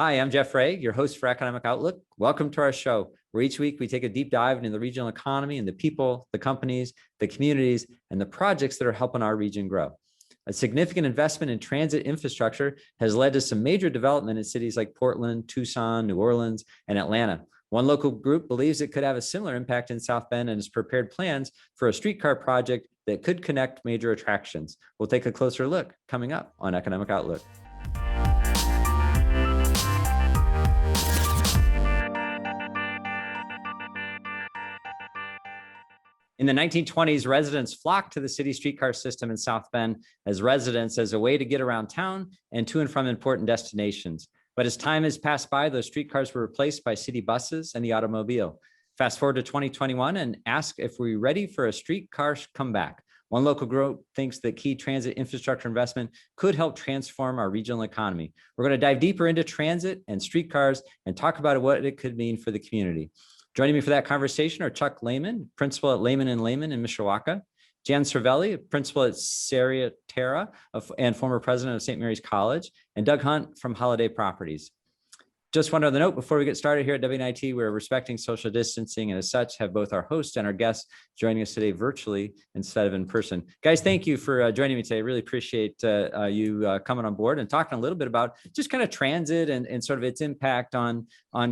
Hi, I'm Jeff Ray, your host for Economic Outlook. Welcome to our show, where each week we take a deep dive into the regional economy and the people, the companies, the communities, and the projects that are helping our region grow. A significant investment in transit infrastructure has led to some major development in cities like Portland, Tucson, New Orleans, and Atlanta. One local group believes it could have a similar impact in South Bend and has prepared plans for a streetcar project that could connect major attractions. We'll take a closer look coming up on Economic Outlook. In the 1920s, residents flocked to the city streetcar system in South Bend as a way to get around town and to and from important destinations. But as time has passed by, those streetcars were replaced by city buses and the automobile. Fast forward to 2021 and ask if we're ready for a streetcar comeback. One local group thinks that key transit infrastructure investment could help transform our regional economy. We're going to dive deeper into transit and streetcars and talk about what it could mean for the community. Joining me for that conversation are Chuck Lehman, principal at Lehman & Lehman in Mishawaka, Jan Cervelli, principal at Sierra Terra and former president of St. Mary's College, and Doug Hunt from Holiday Properties. Just one other note before we get started here at WNIT, we're respecting social distancing and as such have both our host and our guests joining us today virtually instead of in person. Guys, thank you for joining me today. I really appreciate you coming on board and talking a little bit about just kind of transit and sort of its impact on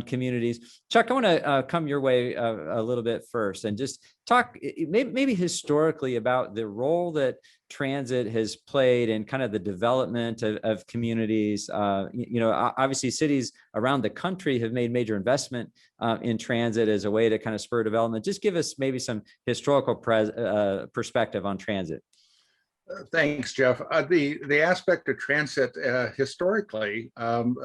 communities. Chuck, I want to come your way a little bit first and just talk maybe historically about the role that transit has played in kind of the development of communities. Obviously cities around the country have made major investment in transit as a way to kind of spur development. Just give us maybe some historical perspective on transit. Thanks, Jeff. The aspect of transit historically,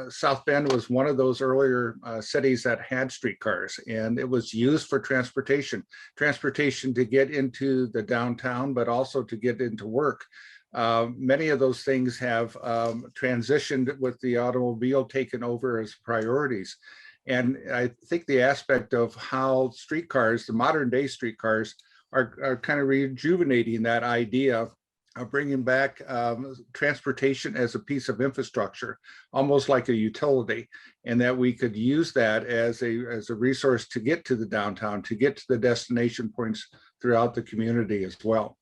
South Bend was one of those earlier cities that had streetcars, and it was used for transportation to get into the downtown, but also to get into work. Many of those things have transitioned with the automobile taken over as priorities. And I think the aspect of how streetcars, the modern day streetcars, are kind of rejuvenating that idea of bringing back transportation as a piece of infrastructure, almost like a utility, and that we could use that as a resource to get to the downtown, to get to the destination points throughout the community as well.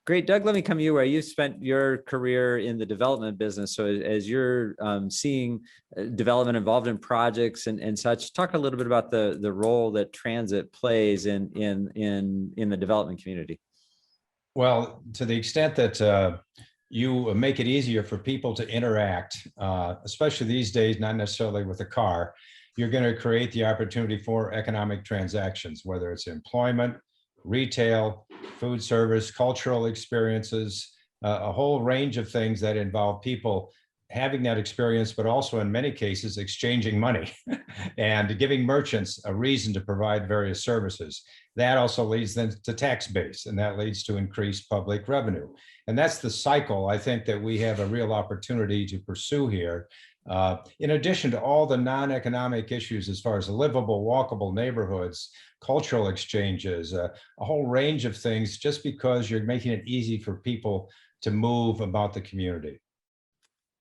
Great. Doug, let me come to you where you spent your career in the development business. So as you're seeing development involved in projects and such, talk a little bit about the role that transit plays in the development community. Well, to the extent that you make it easier for people to interact, especially these days, not necessarily with a car, you're going to create the opportunity for economic transactions, whether it's employment, retail, food service, cultural experiences, a whole range of things that involve people having that experience, but also in many cases exchanging money and giving merchants a reason to provide various services. That also leads then to tax base, and that leads to increased public revenue. And that's the cycle I think that we have a real opportunity to pursue here. In addition to all the non-economic issues as far as livable, walkable neighborhoods, cultural exchanges, a whole range of things, just because you're making it easy for people to move about the community.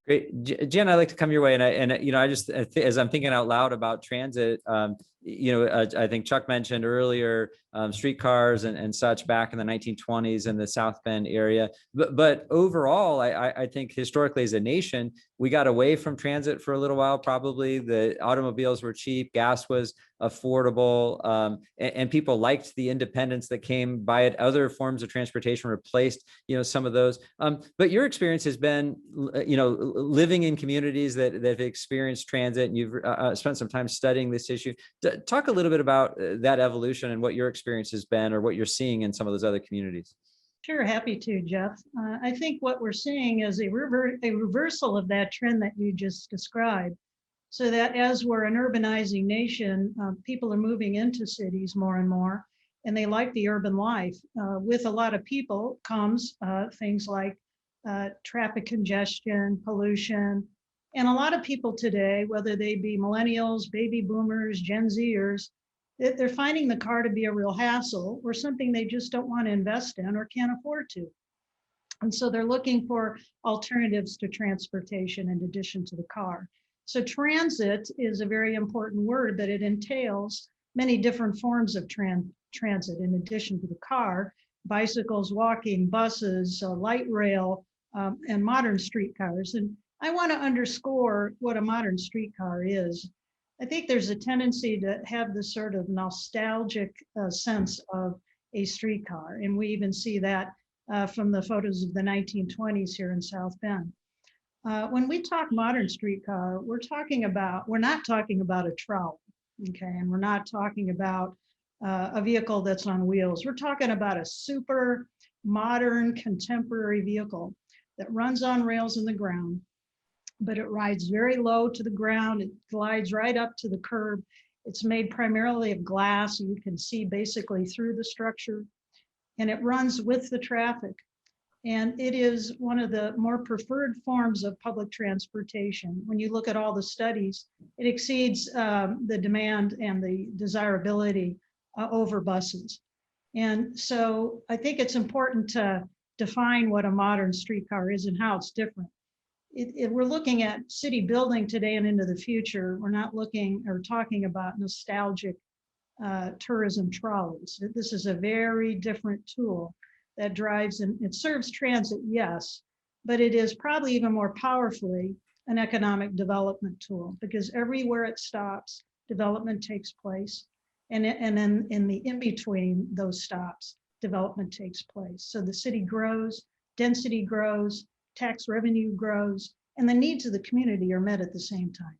Great. Jen, I'd like to come your way. And I just, as I'm thinking out loud about transit, I think Chuck mentioned earlier streetcars and such back in the 1920s in the South Bend area. But overall, I think historically as a nation, we got away from transit for a little while. Probably the automobiles were cheap, gas was affordable, and people liked the independence that came by it. Other forms of transportation replaced, some of those. But your experience has been, living in communities that have experienced transit, and you've spent some time studying this issue. Talk a little bit about that evolution and what your experience has been, or what you're seeing in some of those other communities. Sure, happy to, Jeff. I think what we're seeing is a reversal of that trend that you just described. So that as we're an urbanizing nation, people are moving into cities more and more, and they like the urban life. With a lot of people comes things like traffic congestion, pollution, and a lot of people today, whether they be millennials, baby boomers, Gen Zers, they're finding the car to be a real hassle or something they just don't want to invest in or can't afford to. And so they're looking for alternatives to transportation in addition to the car. So transit is a very important word, but it entails many different forms of transit in addition to the car: bicycles, walking, buses, light rail, and modern streetcars. And I want to underscore what a modern streetcar is. I think there's a tendency to have this sort of nostalgic sense of a streetcar. And we even see that from the photos of the 1920s here in South Bend. When we talk modern streetcar, we're not talking about a trolley, okay? And we're not talking about a vehicle that's on wheels. We're talking about a super modern contemporary vehicle that runs on rails in the ground, but it rides very low to the ground. It glides right up to the curb. It's made primarily of glass, so you can see basically through the structure, and it runs with the traffic. And it is one of the more preferred forms of public transportation. When you look at all the studies, it exceeds the demand and the desirability over buses. And so I think it's important to define what a modern streetcar is and how it's different. We're looking at city building today and into the future. We're not looking or talking about nostalgic tourism trolleys. This is a very different tool that drives, and it serves transit, yes, but it is probably even more powerfully an economic development tool, because everywhere it stops, development takes place. And then in the in-between those stops, development takes place. So the city grows, density grows, tax revenue grows, and the needs of the community are met at the same time.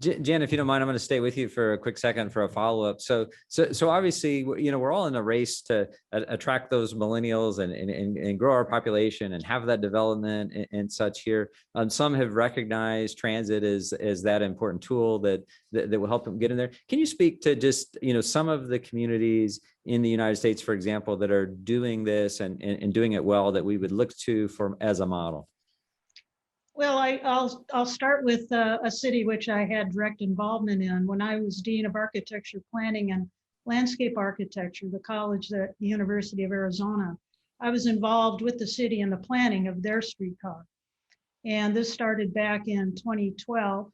Jan, if you don't mind, I'm going to stay with you for a quick second for a follow-up. So obviously, we're all in a race to attract those millennials and grow our population and have that development and such here. Some have recognized transit as that important tool that will help them get in there. Can you speak to just, some of the communities in the United States, for example, that are doing this and doing it well, that we would look to as a model? Well, I'll start with a city which I had direct involvement in when I was Dean of Architecture, Planning, and Landscape Architecture, the college at the University of Arizona. I was involved with the city in the planning of their streetcar. And this started back in 2012.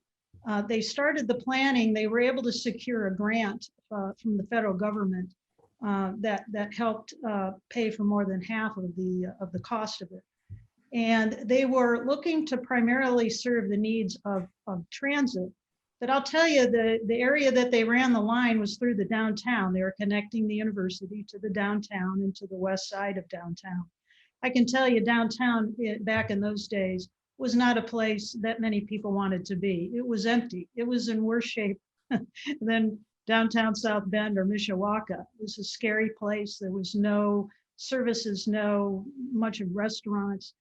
They started the planning. They were able to secure a grant from the federal government that helped pay for more than half of the cost of it. And they were looking to primarily serve the needs of transit. But I'll tell you, the area that they ran the line was through the downtown. They were connecting the university to the downtown and to the west side of downtown. I can tell you downtown back in those days was not a place that many people wanted to be. It was empty. It was in worse shape than downtown South Bend or Mishawaka. It was a scary place. There was no services, no much of restaurants.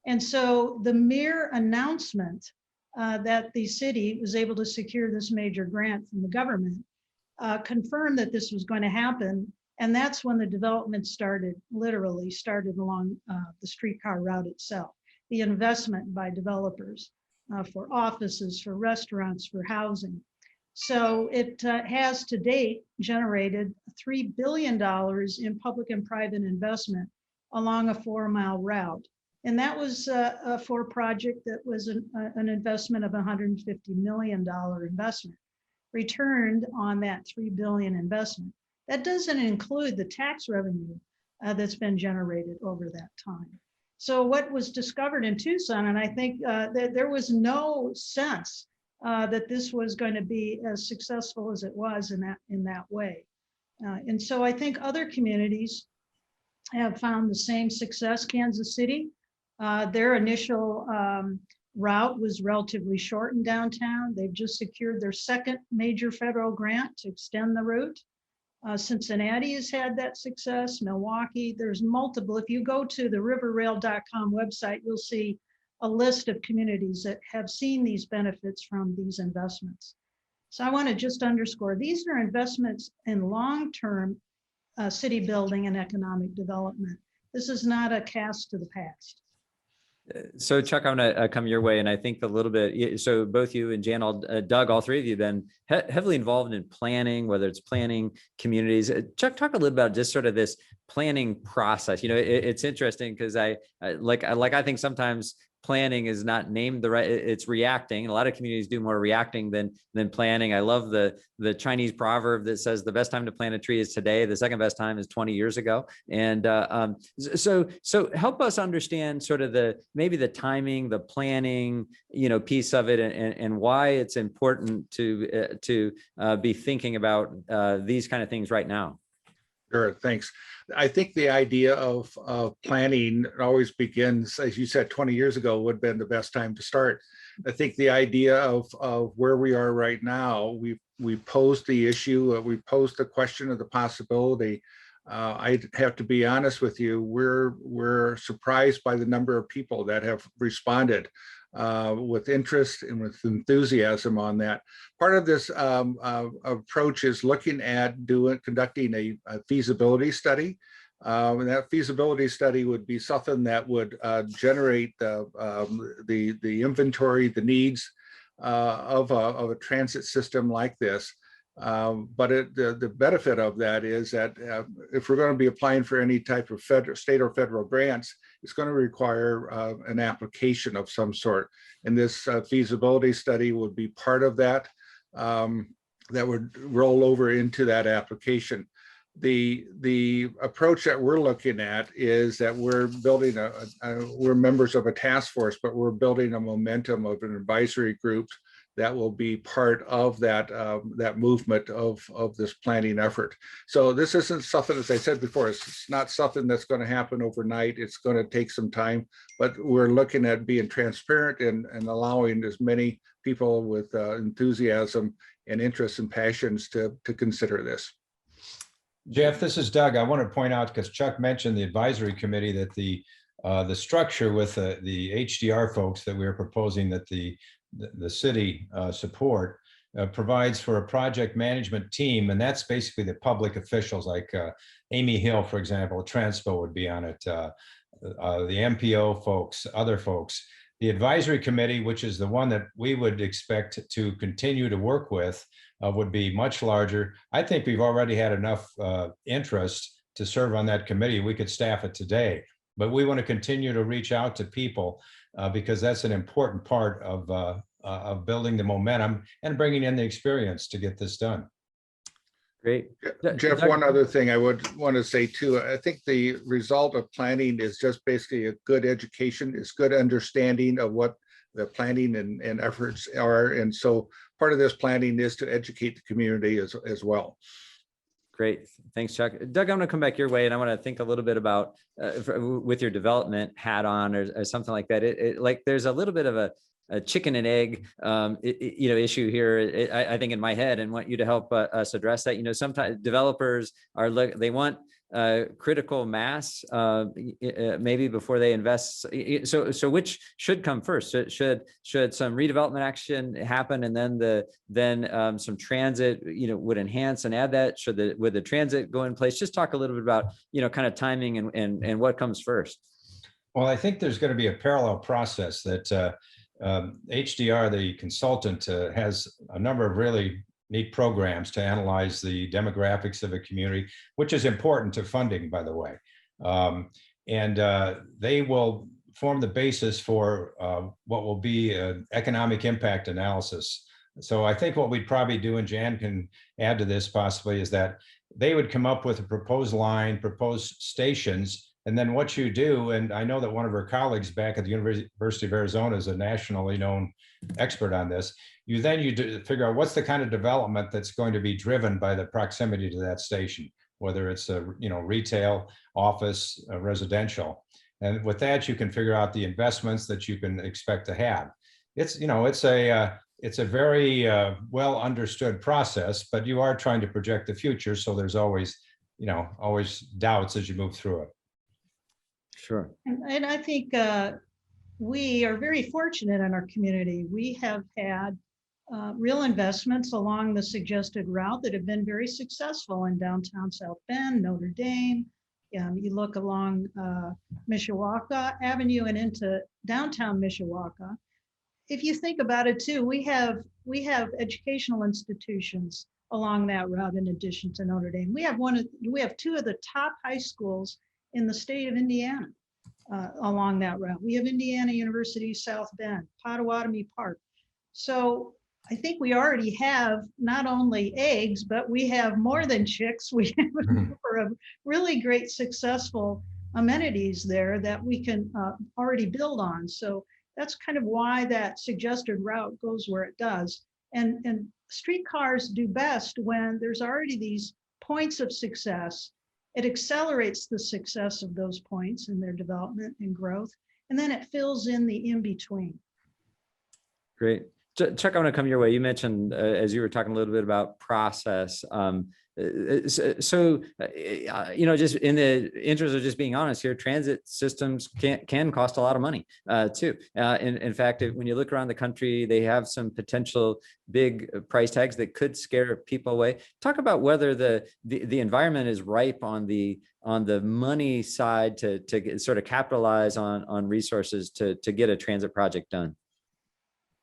And so the mere announcement that the city was able to secure this major grant from the government confirmed that this was going to happen. And that's when the development literally started along the streetcar route itself. The investment by developers for offices, for restaurants, for housing. So it has to date generated $3 billion in public and private investment along a 4-mile route. And that was for a project that was an investment of $150 million investment, returned on that $3 billion investment. That doesn't include the tax revenue that's been generated over that time. So what was discovered in Tucson, and I think that there was no sense that this was going to be as successful as it was in that way. And so I think other communities have found the same success. Kansas City, their initial route was relatively short in downtown. They've just secured their second major federal grant to extend the route. Cincinnati has had that success. Milwaukee, there's multiple. If you go to the riverrail.com website, you'll see a list of communities that have seen these benefits from these investments. So I want to just underscore, these are investments in long-term city building and economic development. This is not a cast to the past. So Chuck, I'm gonna come your way, and I think a little bit. So both you and Jan, Doug, all three of you, been heavily involved in planning, whether it's planning communities. Chuck, talk a little about just sort of this planning process. It's interesting because I think sometimes planning is not named the right, it's reacting. A lot of communities do more reacting than planning. I love the Chinese proverb that says the best time to plant a tree is today. The second best time is 20 years ago. And so help us understand sort of maybe the timing, the planning, piece of it, and why it's important to be thinking about these kind of things right now. Sure, thanks. I think the idea of planning always begins, as you said, 20 years ago would have been the best time to start. I think the idea of where we are right now, we posed the issue, we posed the question of the possibility. I have to be honest with you, we're surprised by the number of people that have responded with interest and with enthusiasm on that. Part of this approach is looking at conducting a feasibility study. And that feasibility study would be something that would generate the inventory, the needs of a transit system like this. But the benefit of that is that if we're going to be applying for any type of state or federal grants, it's going to require an application of some sort. And this feasibility study would be part of that, that would roll over into that application. The approach that we're looking at is that we're building we're members of a task force, but we're building a momentum of an advisory group that will be part of that movement of this planning effort. So this isn't something, as I said before, it's not something that's going to happen overnight. It's going to take some time, but we're looking at being transparent and allowing as many people with enthusiasm and interests and passions to consider this. Jeff, this is Doug. I want to point out, because Chuck mentioned the advisory committee, that the structure with the HDR folks that we are proposing that the city support provides for a project management team, and that's basically the public officials like Amy Hill, for example. Transpo would be on it, the MPO folks, other folks. The advisory committee, which is the one that we would expect to continue to work with, would be much larger. I think we've already had enough interest to serve on that committee. We could staff it today, but we want to continue to reach out to people because that's an important part of building the momentum and bringing in the experience to get this done. Great. Jeff, one other thing I would want to say too, I think the result of planning is just basically a good education, it's good understanding of what the planning and efforts are. And so part of this planning is to educate the community as well. Great. Thanks, Chuck. Doug, I'm going to come back your way, and I want to think a little bit about with your development hat on or something like that. Like there's a little bit of a chicken and egg, issue here. I think in my head, and want you to help us address that. Sometimes developers they want critical mass, maybe before they invest. So which should come first? Should some redevelopment action happen, and then some transit, would enhance and add that? Would the transit go in place? Just talk a little bit about, kind of timing and what comes first. Well, I think there's going to be a parallel process that HDR, the consultant, has a number of really neat programs to analyze the demographics of a community, which is important to funding, by the way. And they will form the basis for what will be an economic impact analysis. So I think what we'd probably do, and Jan can add to this possibly, is that they would come up with a proposed line, proposed stations, and then what you do, and I know that one of her colleagues back at the University of Arizona is a nationally known expert on this. You figure out what's the kind of development that's going to be driven by the proximity to that station, whether it's a retail, office, residential. And with that, you can figure out the investments that you can expect to have. It's a very well understood process, but you are trying to project the future. So there's always doubts as you move through it. Sure. And I think we are very fortunate in our community. We have had real investments along the suggested route that have been very successful in downtown South Bend, Notre Dame, You look along Mishawaka Avenue and into downtown Mishawaka. If you think about it too, we have educational institutions along that route in addition to Notre Dame. We have two of the top high schools in the state of Indiana along that route. We have Indiana University South Bend, Potawatomi Park. So I think we already have not only eggs, but we have more than chicks. We have a number of really great successful amenities there that we can already build on. So that's kind of why that suggested route goes where it does. And streetcars do best when there's already these points of success. It accelerates the success of those points in their development and growth. And then it fills in the in-between. Great. Chuck, I want to come your way. You mentioned, as you were talking a little bit about process. Just in the interest of just being honest here, transit systems can cost a lot of money too. In fact, when you look around the country, they have some potential big price tags that could scare people away. Talk about whether the environment is ripe on the money side to sort of capitalize on resources to get a transit project done.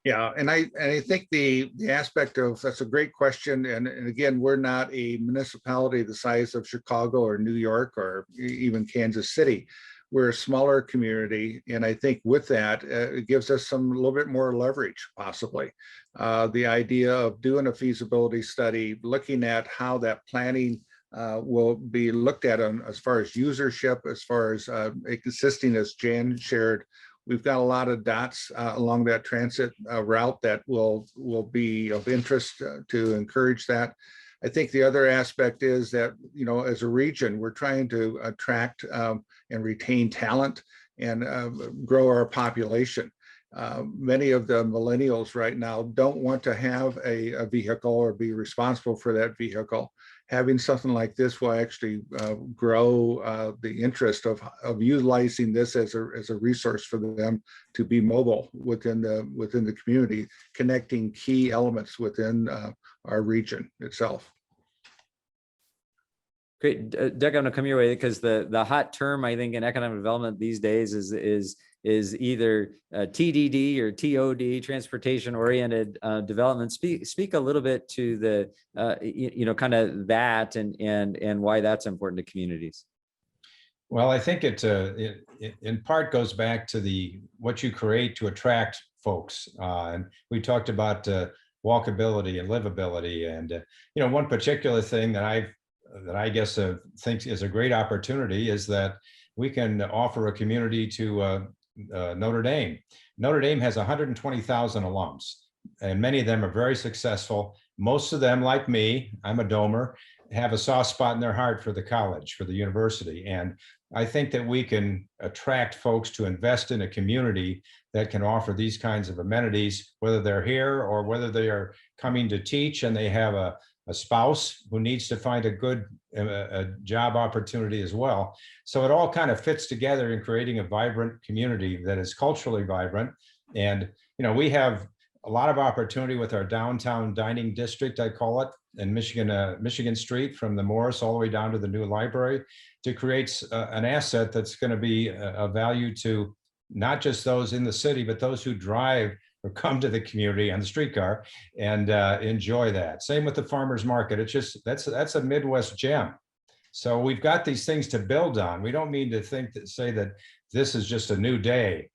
Yeah, and I think the aspect of, that's a great question. And again, we're not a municipality the size of Chicago or New York or even Kansas City. We're a smaller community. And I think with that, it gives us a little bit more leverage, possibly. The idea of doing a feasibility study, looking at how that planning will be looked at as far as usership, as far as existing, as Jan shared. We've got a lot of dots along that transit route that will be of interest to encourage that. I think the other aspect is that, you know, as a region, we're trying to attract and retain talent and grow our population. Many of the millennials right now don't want to have a vehicle or be responsible for that vehicle. Having something like this will actually grow the interest of utilizing this as a resource for them to be mobile within the community, connecting key elements within our region itself. Great, Doug, I'm gonna come your way because the hot term I think in economic development these days is either TDD or TOD, transportation oriented development. Speak a little bit to the kind of that and why that's important to communities. Well, I think it in part goes back to what you create to attract folks, and we talked about walkability and livability, and one particular thing that I guess think is a great opportunity is that we can offer a community to Notre Dame. Notre Dame has 120,000 alums, and many of them are very successful. Most of them, like me, I'm a Domer, have a soft spot in their heart for the college, for the university. And I think that we can attract folks to invest in a community that can offer these kinds of amenities, whether they're here or whether they are coming to teach and they have a spouse who needs to find a good job opportunity as well. So it all kind of fits together in creating a vibrant community that is culturally vibrant. And, we have a lot of opportunity with our downtown dining district, I call it, in Michigan Street, from the Morris all the way down to the new library, to create an asset that's going to be a value to not just those in the city, but those who drive or come to the community on the streetcar and enjoy that. Same with the farmers market. It's just, that's a Midwest gem. So we've got these things to build on. We don't mean to say that this is just a new day.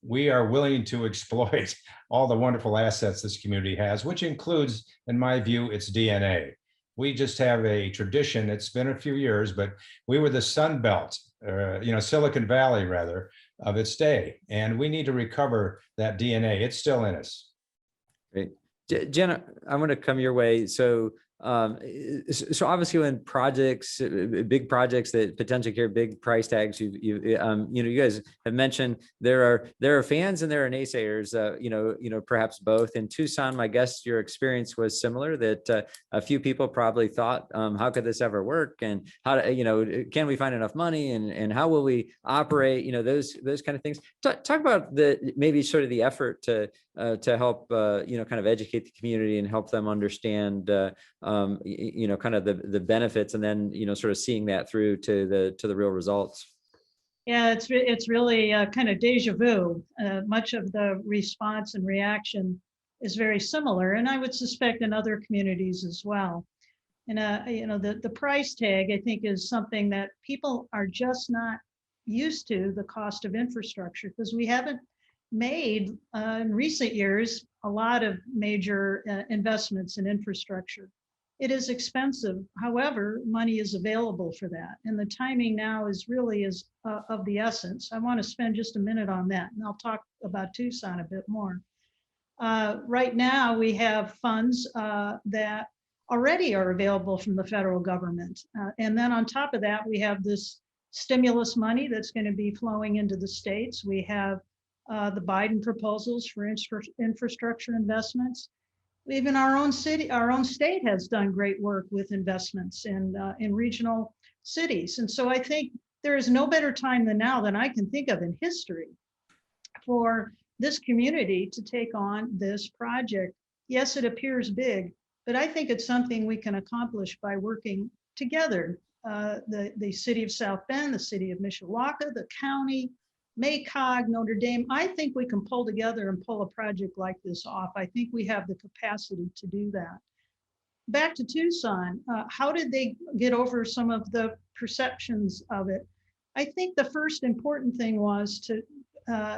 We are willing to exploit all the wonderful assets this community has, which includes, in my view, its DNA. We just have a tradition. It's been a few years, but we were the Sun Belt, Silicon Valley rather, of its day. And we need to recover that DNA. It's still in us. Great. Jenna, I'm going to come your way. So obviously when projects, big projects that potentially carry big price tags, you guys have mentioned there are fans and there are naysayers, perhaps both. In Tucson, my guess your experience was similar, that a few people probably thought, how could this ever work? And how can we find enough money, and how will we operate? Those kind of things. Talk about maybe sort of the effort to help, kind of educate the community and help them understand kind of the benefits, and then, sort of seeing that through to the real results. Yeah, it's really kind of deja vu. Much of the response and reaction is very similar, and I would suspect in other communities as well. And the price tag, I think, is something that people are just not used to, the cost of infrastructure, because we haven't made in recent years a lot of major investments in infrastructure. It is expensive. However, money is available for that. And the timing now is really of the essence. I want to spend just a minute on that, and I'll talk about Tucson a bit more. Right now, we have funds that already are available from the federal government. And then on top of that, we have this stimulus money that's going to be flowing into the states. We have the Biden proposals for infrastructure investments. Even our own city, our own state has done great work with investments in regional cities. And so I think there is no better time than now than I can think of in history for this community to take on this project. Yes, it appears big, but I think it's something we can accomplish by working together. The city of South Bend, the city of Mishawaka, the county, Maycog, Notre Dame. I think we can pull together and pull a project like this off. I think we have the capacity to do that. Back to Tucson, how did they get over some of the perceptions of it? I think the first important thing was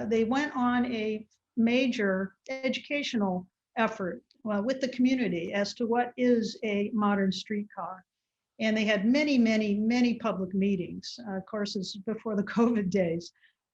they went on a major educational effort with the community as to what is a modern streetcar. And they had many, many, many public meetings. Of course, it's before the COVID days.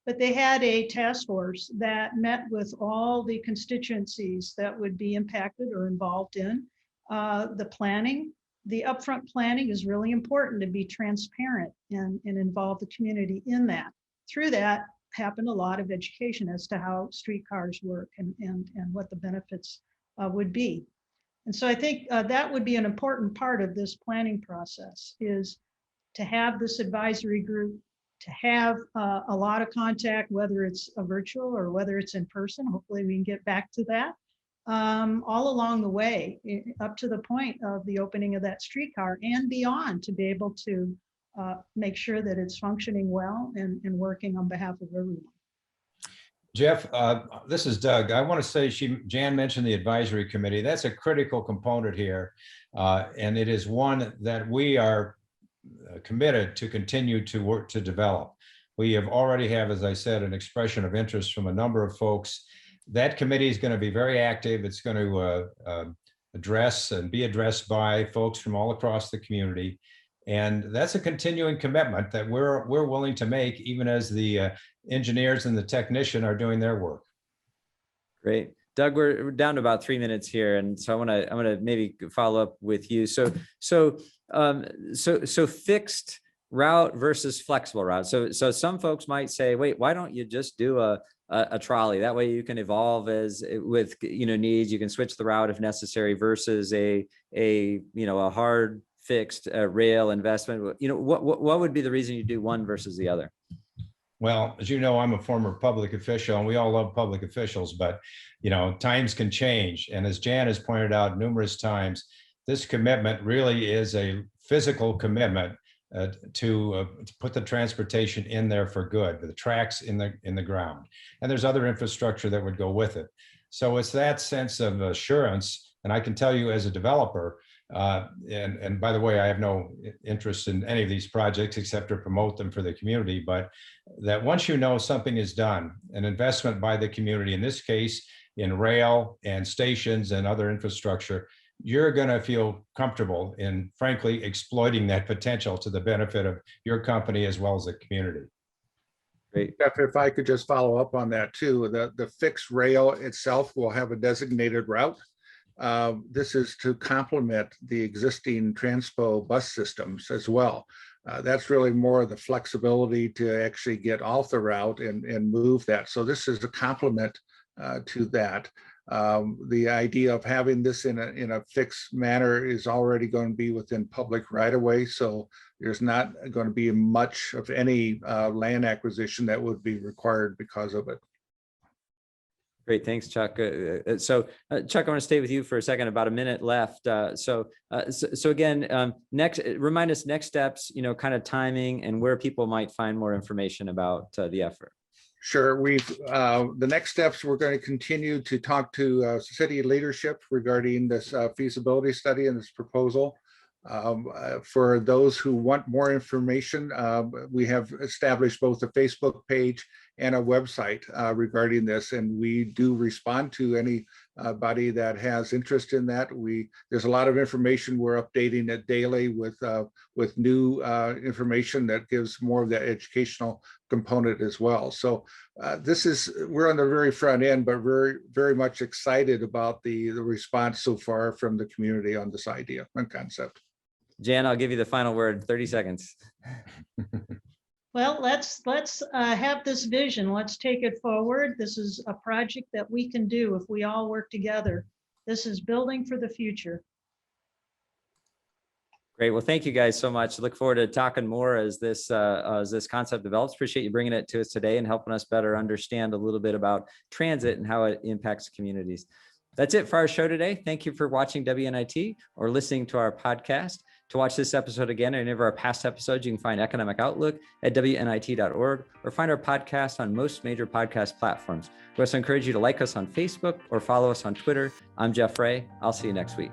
But they had a task force that met with all the constituencies that would be impacted or involved in the planning. The upfront planning is really important to be transparent and involve the community in that. Through that happened a lot of education as to how streetcars work and what the benefits would be. And so I think that would be an important part of this planning process, is to have this advisory group, to have a lot of contact, whether it's a virtual or whether it's in person. Hopefully we can get back to that all along the way, up to the point of the opening of that streetcar and beyond, to be able to make sure that it's functioning well and working on behalf of everyone. Jeff, this is Doug. I want to say Jan mentioned the advisory committee. That's a critical component here. And it is one that we are committed to continue to work to develop. We already have, as I said, an expression of interest from a number of folks. That committee is going to be very active. It's going to address and be addressed by folks from all across the community. And that's a continuing commitment that we're willing to make, even as the engineers and the technician are doing their work. Great. Doug, we're down to about 3 minutes here, and so I'm gonna maybe follow up with you. So fixed route versus flexible route. So some folks might say, wait, why don't you just do a trolley? That way you can evolve as with needs. You can switch the route if necessary versus a hard fixed rail investment. What would be the reason you do one versus the other? Well, as you know, I'm a former public official, and we all love public officials, but times can change. And as Jan has pointed out numerous times, this commitment really is a physical commitment to put the transportation in there for good, the tracks in the ground. And there's other infrastructure that would go with it. So it's that sense of assurance. And I can tell you as a developer, and by the way, I have no interest in any of these projects except to promote them for the community, but that once something is done, an investment by the community, in this case, in rail and stations and other infrastructure, you're going to feel comfortable in, frankly, exploiting that potential to the benefit of your company as well as the community. Great. Jeff, if I could just follow up on that too, the fixed rail itself will have a designated route. This is to complement the existing Transpo bus systems as well. That's really more of the flexibility to actually get off the route and move that. So this is a complement to that. The idea of having this in a fixed manner is already going to be within public right of way. So there's not going to be much of any land acquisition that would be required because of it. Great, thanks, Chuck. Chuck, I want to stay with you for a second. About a minute left. So again, next, remind us next steps. Kind of timing and where people might find more information about the effort. Sure. The next steps, we're going to continue to talk to city leadership regarding this feasibility study and this proposal. For those who want more information, we have established both a Facebook page and a website regarding this, and we do respond to anybody that has interest in that. There's a lot of information. We're updating it daily with new information that gives more of that educational component as well. So we're on the very front end, but very, very much excited about the response so far from the community on this idea and concept. Jan, I'll give you the final word, 30 seconds. Well, let's have this vision. Let's take it forward. This is a project that we can do if we all work together. This is building for the future. Great. Well, thank you guys so much. Look forward to talking more as this concept develops. Appreciate you bringing it to us today and helping us better understand a little bit about transit and how it impacts communities. That's it for our show today. Thank you for watching WNIT or listening to our podcast. To watch this episode again or any of our past episodes, you can find Economic Outlook at WNIT.org or find our podcast on most major podcast platforms. We also encourage you to like us on Facebook or follow us on Twitter. I'm Jeff Ray. I'll see you next week.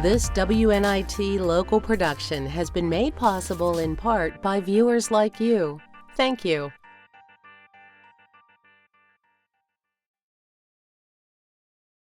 This WNIT local production has been made possible in part by viewers like you. Thank you.